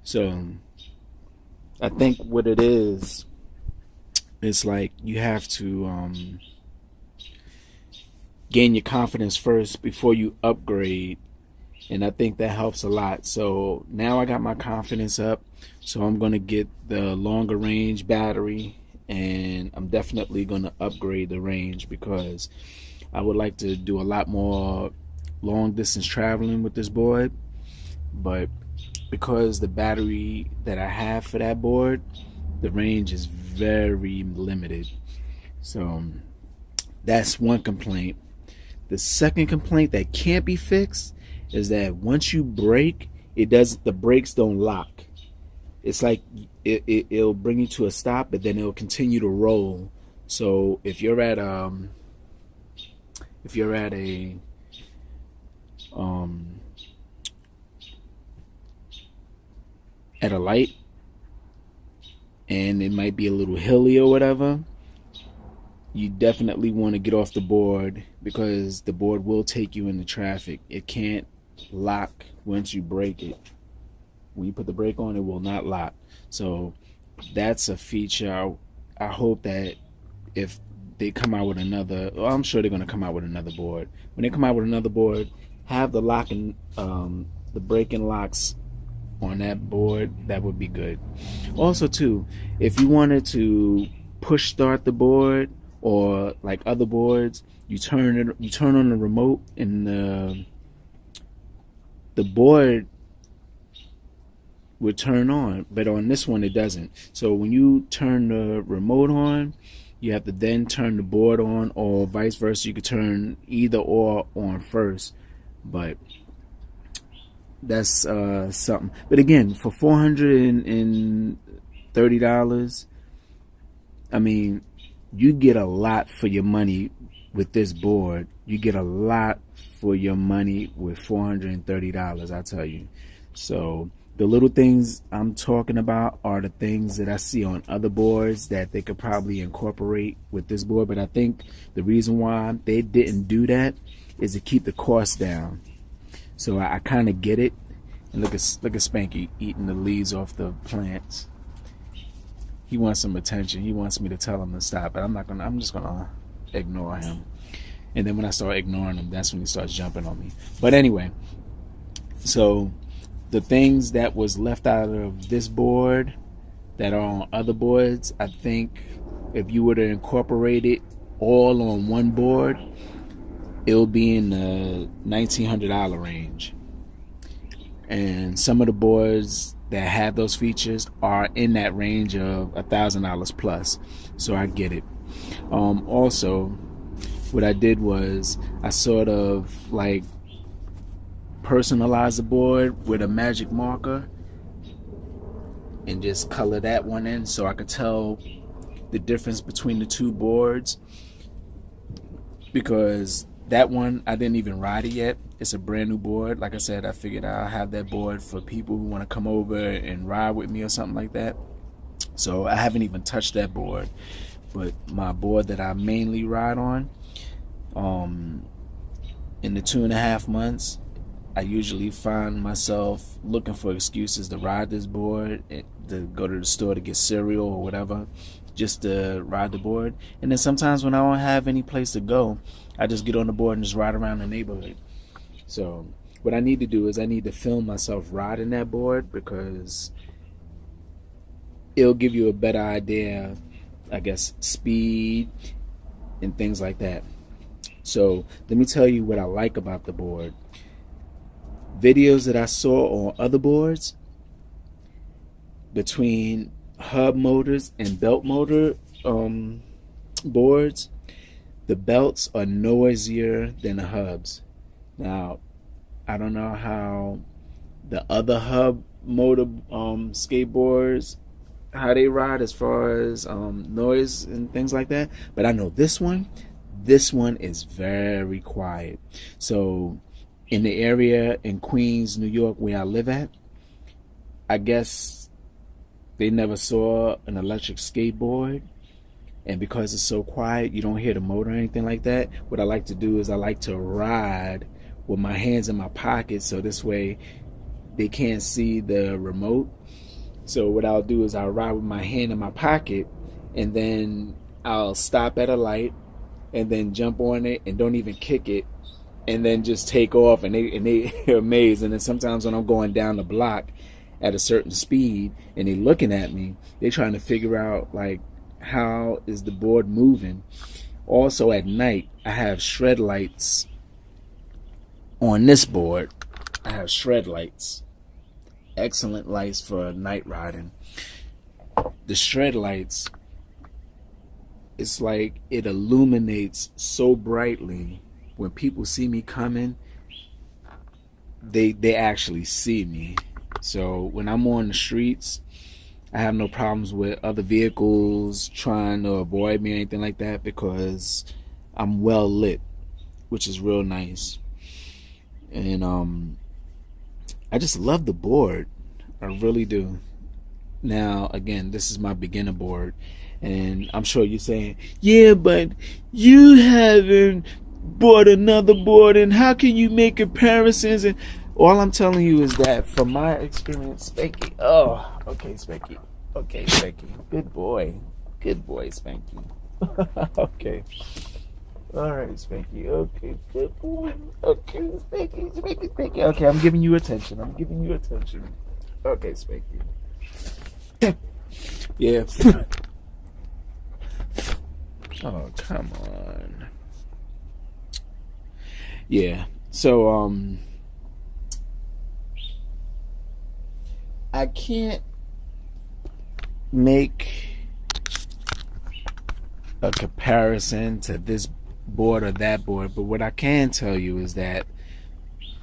So I think what it is, it's like you have to gain your confidence first before you upgrade, and I think that helps a lot. So now I got my confidence up, so I'm going to get the longer range battery, and I'm definitely going to upgrade the range because I would like to do a lot more long distance traveling with this board. But because the battery that I have for that board, the range is very limited. So that's one complaint. The second complaint that can't be fixed is that once you brake, the brakes don't lock. It's like it'll bring you to a stop, but then it'll continue to roll. So if you're at a um at a light and it might be a little hilly or whatever, you definitely want to get off the board because the board will take you into traffic. It can't lock once you brake it. When you put the brake on, it will not lock. So that's a feature. I hope that if they come out with another, well, I'm sure they're going to come out with another board. When they come out with another board, have the locking, the braking locks on that board. That would be good. Also, too, if you wanted to push start the board or like other boards, you turn on the remote, and the board would turn on, but on this one it doesn't. So when you turn the remote on, you have to then turn the board on, or vice versa. You could turn either or on first, but that's something. But again, for $430, I mean, you get a lot for your money with this board. You get a lot for your money with $430, I tell you. So the little things I'm talking about are the things that I see on other boards that they could probably incorporate with this board. But I think the reason why they didn't do that is to keep the cost down. So I kind of get it. And look at Spanky eating the leaves off the plants. He wants some attention. He wants me to tell him to stop, but I'm just gonna ignore him. And then when I start ignoring him, that's when he starts jumping on me. But anyway, so the things that was left out of this board that are on other boards, I think if you were to incorporate it all on one board, it'll be in the $1,900 range. And some of the boards that have those features are in that range of $1,000 plus. So I get it. Also, what I did was I sort of like personalize the board with a magic marker and just color that one in so I could tell the difference between the two boards, because that one I didn't even ride it yet. It's a brand new board. Like I said, I figured I'll have that board for people who want to come over and ride with me or something like that. So I haven't even touched that board. But my board that I mainly ride on, in the 2.5 months, I usually find myself looking for excuses to ride this board, to go to the store to get cereal or whatever, just to ride the board. And then sometimes when I don't have any place to go, I just get on the board and just ride around the neighborhood. So what I need to do is I need to film myself riding that board, because it'll give you a better idea, I guess, speed and things like that. So let me tell you what I like about the board. Videos that I saw on other boards, between hub motors and belt motor boards, the belts are noisier than the hubs. Now, I don't know how the other hub motor skateboards, how they ride as far as noise and things like that, but I know this one is very quiet. So in the area in Queens, New York, where I live at, I guess they never saw an electric skateboard, and because it's so quiet, you don't hear the motor or anything like that. What I like to do is I like to ride with my hands in my pockets, so this way they can't see the remote. So what I'll do is I'll ride with my hand in my pocket, and then I'll stop at a light, and then jump on it and don't even kick it, and then just take off, and they are amazed. And then sometimes when I'm going down the block at a certain speed and they looking at me, they're trying to figure out like how is the board moving. Also at night, I have shred lights on this board. I have shred lights. Excellent lights for night riding. The shred lights, it's like it illuminates so brightly. When people see me coming, they actually see me. So when I'm on the streets, I have no problems with other vehicles trying to avoid me or anything like that, because I'm well lit, which is real nice. And I just love the board. I really do. Now, again, this is my beginner board, and I'm sure you're saying, yeah, but you haven't bought another board, and how can you make comparisons? And all I'm telling you is that from my experience, Spanky. Oh, okay, Spanky. Okay, Spanky. Good boy. Good boy, Spanky. Okay. All right, Spanky. Okay, good boy. Okay, Spanky, Spanky, Spanky. Okay, I'm giving you attention. I'm giving you attention. Okay, Spanky. Yeah. Oh, come on. Yeah. So, I can't make a comparison to this board or that board, but what I can tell you is that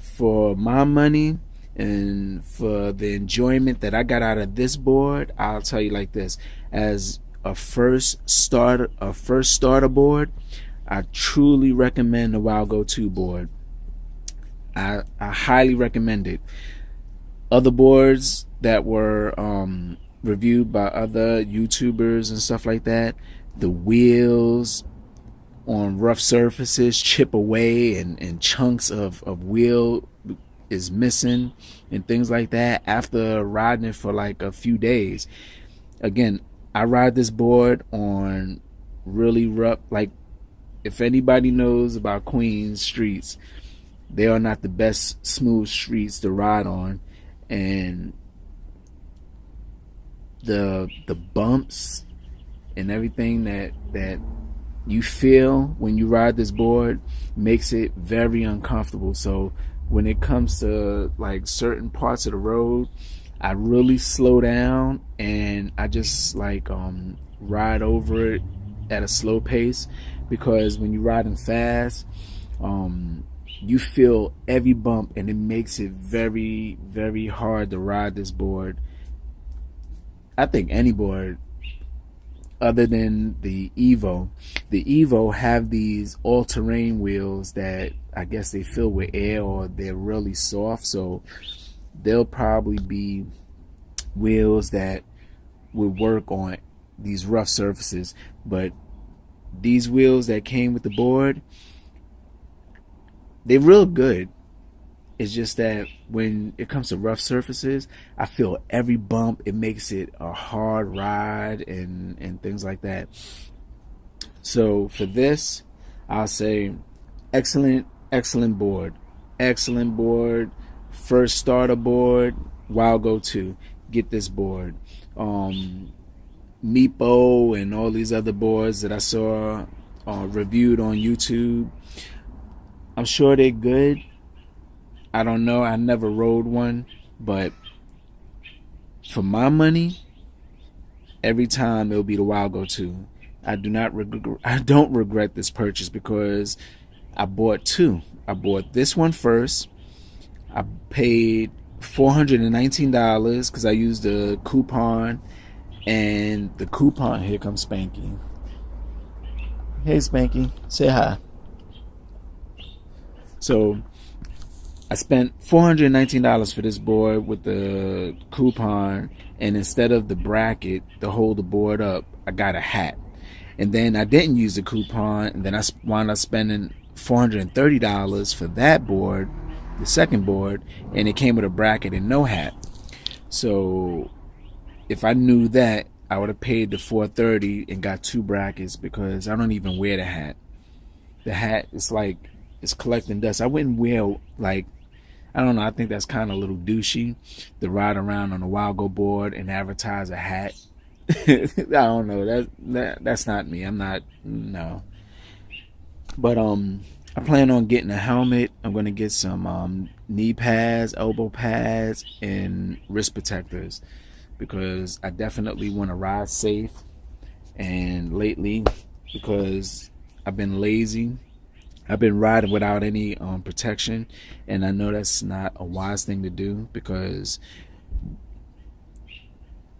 for my money and for the enjoyment that I got out of this board, I'll tell you like this: as a first starter board, I truly recommend the WOWGO2 board. I highly recommend it. Other boards that were reviewed by other YouTubers and stuff like that, the wheels on rough surfaces chip away, and chunks of wheel is missing and things like that after riding it for like a few days. Again, I ride this board on really rough, like, if anybody knows about Queens streets, they are not the best smooth streets to ride on, and the bumps and everything that you feel when you ride this board makes it very uncomfortable. So when it comes to like certain parts of the road, I really slow down and I just like ride over it at a slow pace, because when you're riding fast, you feel every bump, and it makes it very, very hard to ride this board. I think any board other than the Evo have these all-terrain wheels that I guess they fill with air, or they're really soft, so they'll probably be wheels that would work on these rough surfaces. But these wheels that came with the board, they're real good. It's just that when it comes to rough surfaces, I feel every bump. It makes it a hard ride and things like that. So for this, I'll say excellent board. Excellent board. First starter board, WOWGO2. Get this board. Meepo and all these other boards that I saw reviewed on YouTube, I'm sure they're good. I don't know. I never rode one, but for my money, every time it'll be the WOWGO2. I don't regret this purchase, because I bought two. I bought this one first. I paid $419 because I used the coupon, and the coupon, here comes Spanky. Hey Spanky, say hi. So I spent $419 for this board with the coupon, and instead of the bracket to hold the board up, I got a hat. And then I didn't use the coupon, and then I wound up spending $430 for that board, the second board, and it came with a bracket and no hat. So if I knew that, I would have paid the $430 and got 2 brackets, because I don't even wear the hat. The hat is like, it's collecting dust. I wouldn't wear, like, I don't know, I think that's kind of a little douchey to ride around on a WOWGO board and advertise a hat. I don't know, that's not me. I'm not, no. But I plan on getting a helmet. I'm gonna get some knee pads, elbow pads, and wrist protectors, because I definitely want to ride safe. And lately, because I've been lazy, I've been riding without any protection, and I know that's not a wise thing to do, because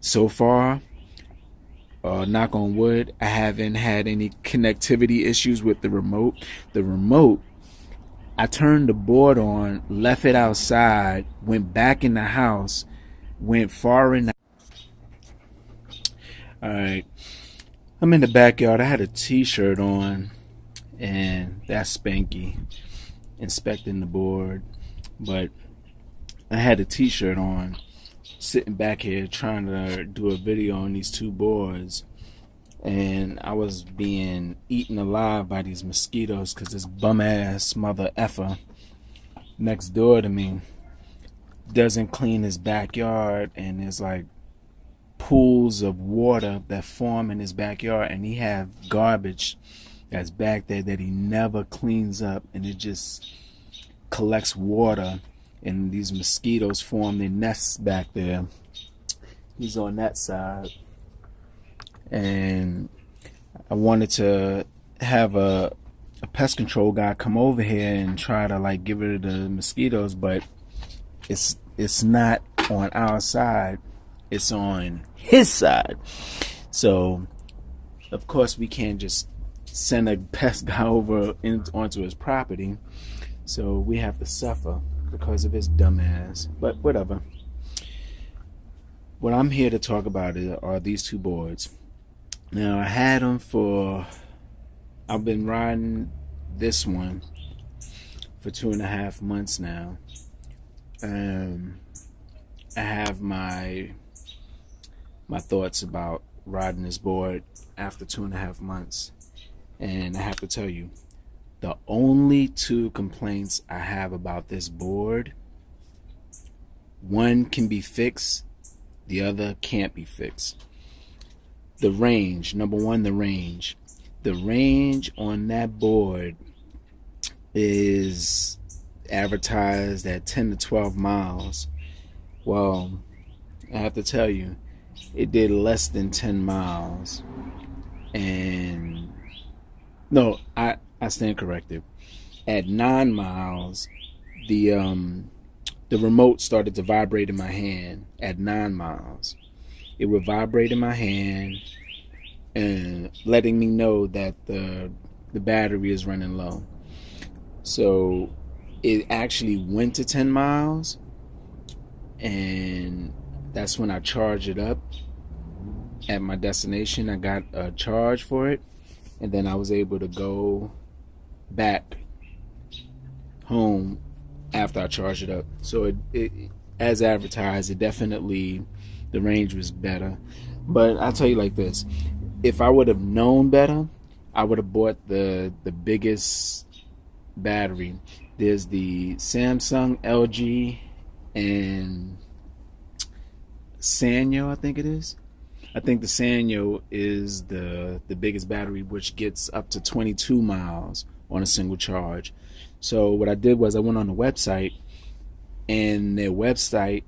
so far, knock on wood, I haven't had any connectivity issues with the remote. The remote, I turned the board on, left it outside, went back in the house, went far in the... Alright, I'm in the backyard. I had a t-shirt on, and that's Spanky inspecting the board. But I had a t-shirt on, sitting back here trying to do a video on these 2 boards, and I was being eaten alive by these mosquitoes, because this bum ass mother effer next door to me doesn't clean his backyard, and there's like pools of water that form in his backyard, and he have garbage that's back there that he never cleans up, and it just collects water, and these mosquitoes form their nests back there. He's on that side, and I wanted to have a pest control guy come over here and try to like get rid of the mosquitoes, but it's not on our side, it's on his side. So of course we can't just send a pest guy over onto his property, so we have to suffer because of his dumb ass. But whatever. What I'm here to talk about are these 2 boards. Now, I had them I've been riding this one for 2.5 months now. I have my thoughts about riding this board after 2.5 months. And I have to tell you, the only 2 complaints I have about this board, one can be fixed, the other can't be fixed. The range, number one, the range. The range on that board is advertised at 10 to 12 miles. Well, I have to tell you, it did less than 10 miles. And no, I stand corrected. At 9 miles, the remote started to vibrate in my hand. At 9 miles, it would vibrate in my hand and letting me know that the battery is running low. So it actually went to 10 miles, and that's when I charged it up at my destination. I got a charge for it, and then I was able to go back home after I charged it up. So it as advertised, it definitely, the range was better. But I'll tell you like this, if I would have known better, I would have bought the biggest battery. There's the Samsung, LG, and Sanyo, I think it is. I think the Sanyo is the biggest battery, which gets up to 22 miles on a single charge. So what I did was I went on the website, and their website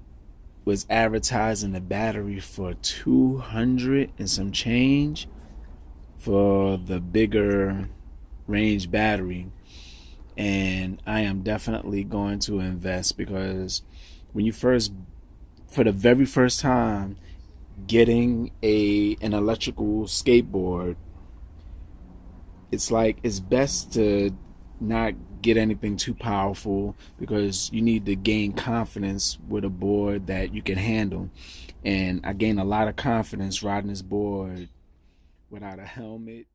was advertising the battery for 200 and some change for the bigger range battery. And I am definitely going to invest, because when you for the very first time getting an electrical skateboard, it's like it's best to not get anything too powerful, because you need to gain confidence with a board that you can handle. And I gained a lot of confidence riding this board without a helmet.